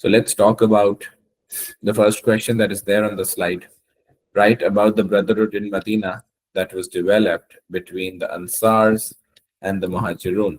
So let's talk about the first question that is there on the slide. Write about the brotherhood in Medina that was developed between the Ansars and the Muhajirun.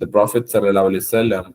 the Prophet sallallahu alaihi wasallam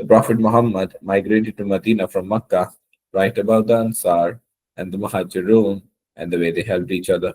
The Prophet Muhammad migrated to Medina from Makkah. Write about the Ansar and the Muhajirun and the way they helped each other.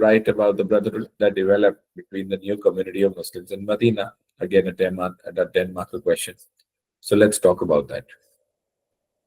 write about the brotherhood that developed between the new community of Muslims in Medina. Again a 10 mark question. So let's talk about that.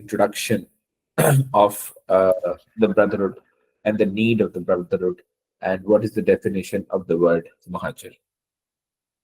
introduction of the brotherhood and the need of the brotherhood and what is the definition of the word muhajir.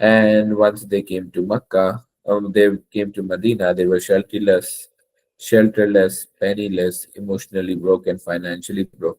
And once they came to Makkah, they came to Medina, they were shelterless, penniless, emotionally broke and financially broke.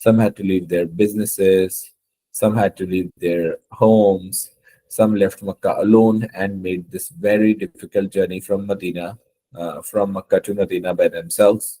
Some had to leave their businesses. Some had to leave their homes. Some left Makkah alone and made this very difficult journey from Makkah to Medina by themselves.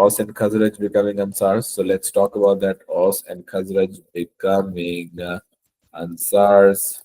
Aus and Khazraj becoming Ansars. So let's talk about that. Aus and Khazraj becoming Ansars.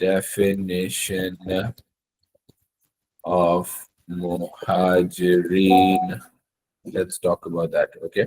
definition of muhajirin. Let's talk about that. Okay,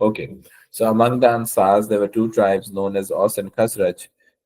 Okay, so among the Ansars there were two tribes known as Aus and Khazraj,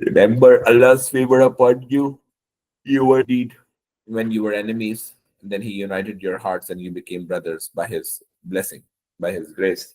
Remember Allah's favor upon you. You were indeed when you were enemies, and then He united your hearts and you became brothers by His blessing, by His grace.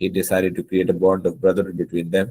he decided to create a bond of brotherhood between them.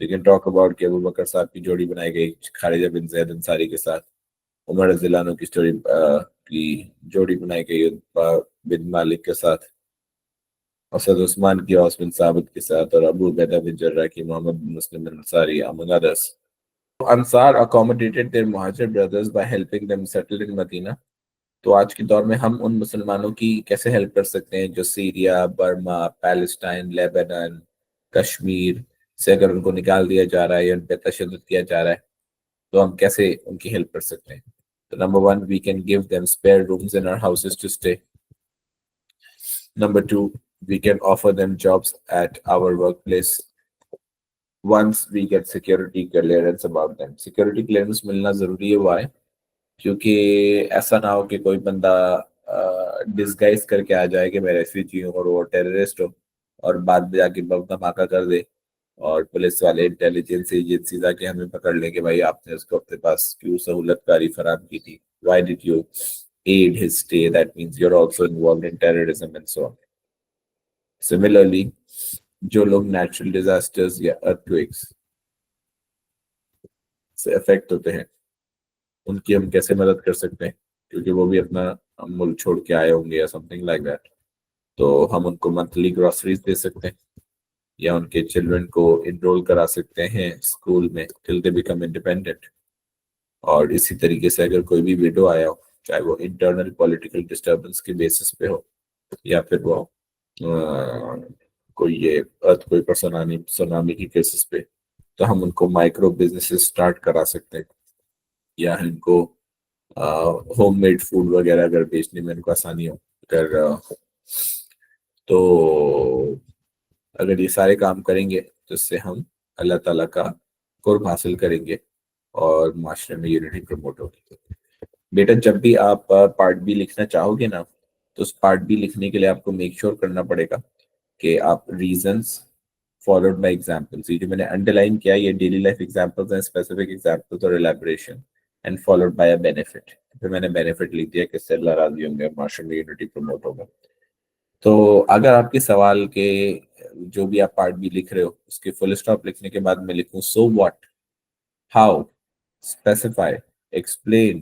We can talk about کہ ابو بکر صاحب کی جوڑی بنائی گئی خارجہ بن زید انصاری کے ساتھ. عمر رضی اللہ عنہ کی اسٹوری کی جوڑی بنائی گئی بن مالک کے ساتھ. اسد عثمان کی اوس بن ثابت کے ساتھ, اور ابو عبیدہ بن جرح کی محمد بن مسلم بن Ansari among others. Ansar accommodated their Muhajir brothers by helping them settle in Medina. تو آج کے دور میں ہم ان مسلمانوں کی کیسے ہیلپ کر سکتے ہیں جو Syria, Burma, Palestine, Lebanon, Kashmir سے اگر ان کو نکال دیا جا رہا ہے یا ان پہ تشدد کیا جا رہا ہے تو ہم کیسے ان کی ہیلپ کر سکتے ہیں؟ تو number 1 we can give them spare rooms in our houses to stay. Number 2 we can offer them jobs at our workplace once we get security clearance about them. Security clearance ملنا ضروری ہے. why؟ کیونکہ ایسا نہ ہو کہ کوئی بندہ disguise کر کے آ جائے کہ میں ریفیوجی ہوں اور وہ ٹیررسٹ ہو اور بعد میں جا کے بم دھماکہ کر دے اور پولیس والے انٹیلیجنس ایجنسیز آ کے ہمیں پکڑ لیں کہ بھائی آپ نے اس کو اپنے پاس کیوں سہولت کاری فراہم کی تھی. Why did you aid his stay? That means you're also involved in terrorism and so on. Similarly, جو لوگ نیچرل ڈیزاسٹرز یا ارتھکویکس سے افیکٹ ہوتے ہیں ان کی ہم کیسے مدد کر سکتے ہیں؟ کیونکہ وہ بھی اپنا ملک چھوڑ کے آئے ہوں گے یا سم تھنگ لائک دیٹ. تو ہم ان کو منتھلی گروسریز دے سکتے ہیں یا ان کے چلڈرن کو انرول کرا سکتے ہیں اسکول میں ٹل دے بیکم انڈیپینڈنٹ. اور اسی طریقے سے اگر کوئی بھی ویڈو آیا ہو چاہے وہ انٹرنل پولیٹیکل ڈسٹربنس کے بیسس پہ ہو یا پھر وہ کوئی یہ ارتھکویک اور سونامی کی کیسز پہ, تو ہم ان کو مائکرو بزنسز سٹارٹ کرا سکتے ہیں یا ان کو ہوم میڈ فوڈ وغیرہ اگر بیچنے میں ان کو آسانی ہو اگر تو اگر یہ سارے کام کریں گے تو اس سے ہم اللہ تعالیٰ کا قرب حاصل کریں گے اور معاشرے میں یونٹی پروموٹ ہوگی. بیٹا جب بھی آپ پارٹ بی لکھنا چاہو گے نا تو اس پارٹ بی لکھنے کے لیے آپ کو میک شیور کرنا پڑے گا کہ آپ ریزنس فالوڈ بائی ایگزامپلس, یہ جو میں نے انڈر لائن کیا یہ ڈیلی لائف ایگزامپلس ہیں, اسپیسیفک ایگزامپلس اور elaboration and followed by a benefit. پھر میں نے بینیفٹ لکھ دیا کہ اس سے اللہ راضی ہوں گے, معاشرے میں یونٹی پروموٹ ہوگا. تو اگر آپ کے سوال کے جو بھی آپ پارٹ بی لکھ رہے ہو اس کے فل اسٹاپ لکھنے کے بعد میں لکھوں so what, how, specify, explain,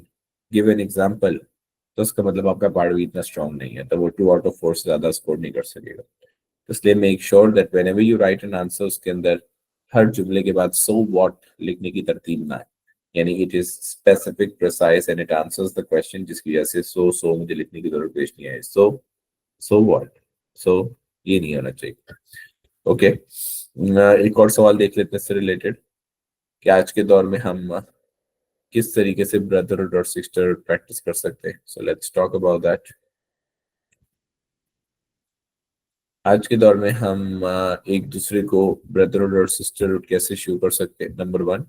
give an example, تو اس کا مطلب آپ کا پارٹ بی اتنا اسٹرانگ نہیں ہے, تو وہ 2 out of 4 سے زیادہ اسکور نہیں کر سکے گا. اس لیے make sure that whenever you write an answer اس کے اندر ہر جملے کے بعد سو واٹ لکھنے کی ترتیب نہ ہے, یعنی it is specific, precise and it answers the question, جس کی وجہ سے سو مجھے لکھنے کی ضرورت پیش نہیں آئی. سو واٹ, سو یہ نہیں ہونا چاہیے. اوکے, ایک اور سوال دیکھ لیتے ہیں اس سے ریلیٹڈ کہ آج کے دور میں ہم کس طریقے سے بردرہڈ اور سسٹر پریکٹس کر سکتے ہیں. So let's talk about that. آج کے دور میں ہم ایک دوسرے کو بردرہڈ اور سسٹرہڈ کیسے شو کر سکتے ہیں. Number 1,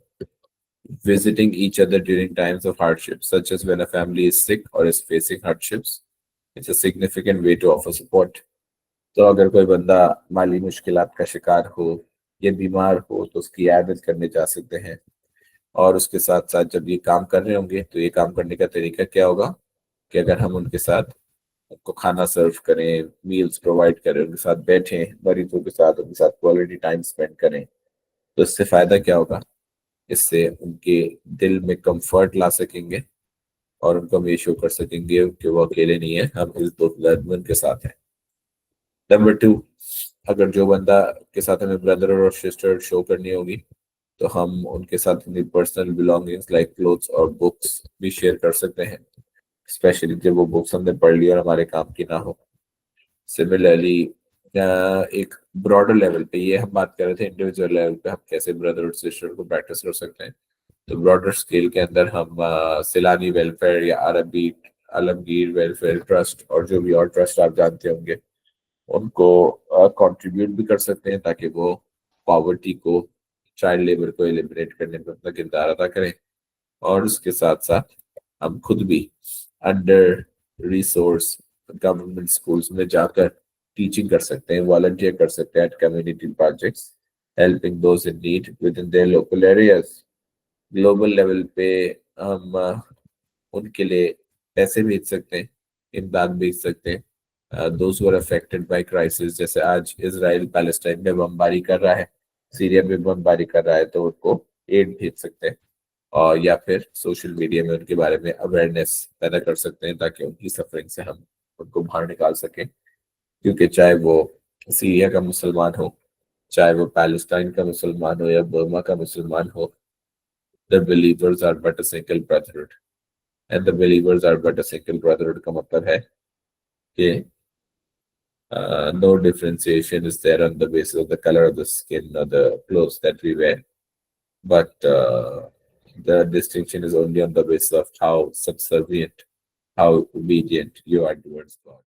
visiting each other during times of hardship, such as when a family is sick or is facing hardships. It's a significant way to offer support. تو اگر کوئی بندہ مالی مشکلات کا شکار ہو یا بیمار ہو تو اس کی عیادت کرنے جا سکتے ہیں, اور اس کے ساتھ ساتھ جب یہ کام کر رہے ہوں گے تو یہ کام کرنے کا طریقہ کیا ہوگا کہ اگر ہم ان کے ساتھ ان کو کھانا سرو کریں, میلز پرووائڈ کریں, ان کے ساتھ بیٹھیں, مریضوں کے ساتھ ان کے ساتھ کوالٹی ٹائم اسپینڈ کریں, تو اس سے فائدہ کیا ہوگا؟ اس سے ان کے دل میں کمفرٹ لا سکیں گے اور ان کو ہم یہ شو کر سکیں گے کہ وہ اکیلے نہیں ہیں, ہم اس درد میں ان کے ساتھ ہیں. نمبر 2, اگر جو بندہ کے ساتھ ہمیں بردر اور سسٹر شو کرنی ہوگی تو ہم ان کے ساتھ اپنی پرسنل بلانگنگس لائک کلوتھس اور بکس بھی شیئر کر سکتے ہیں, اسپیشلی جب وہ بکس ہم نے پڑھ لی اور ہمارے کام کی نہ ہو. سملرلی ایک براڈر لیول پہ, یہ ہم بات کر رہے تھے انڈیویجول لیول پہ ہم کیسے بردر اور سسٹر کو پریکٹس کر سکتے ہیں, تو براڈر اسکیل کے اندر ہم سیلانی ویلفیئر یا عربی عالمگیر ویلفیئر ٹرسٹ اور جو بھی اور ٹرسٹ آپ جانتے ہوں گے ان کو کنٹریبیوٹ بھی کر سکتے ہیں تاکہ وہ پاورٹی کو, چائلڈ لیبر کو ایلیمینیٹ کرنے میں اپنا کردار ادا کریں. اور اس کے ساتھ ساتھ ہم خود بھی انڈر ریسورس گورنمنٹ اسکولس میں جا کر ٹیچنگ کر سکتے ہیں, والنٹیئر کر سکتے ہیں at community projects, helping those in need with in their local areas. Global level پہ ہم ان کے لیے پیسے بھیج سکتے ہیں, امداد بھیج سکتے ہیں, those who are affected by crisis, جیسے آج اسرائیل پیلسٹائن میں بمباری کر رہا ہے, سیریا میں بمباری کر رہا ہے تو ان کو ایڈ بھیج سکتے ہیں، اور یا پھر سوشل میڈیا میں ان کے بارے میں اویئرنیس پیدا کر سکتے ہیں تاکہ ان کی سفرنگ سے ہم ان کو باہر نکال سکیں. کیونکہ چاہے وہ سیریا کا مسلمان ہو، چاہے وہ پیلسٹائن کا مسلمان ہو یا برما کا مسلمان ہو، the believers are but a single brotherhood. And the believers are but a single brotherhood کا مطلب ہے کہ no differentiation is there on the basis of the color of the skin or the clothes that we wear. But the distinction is only on the basis of how subservient, how obedient you are towards God.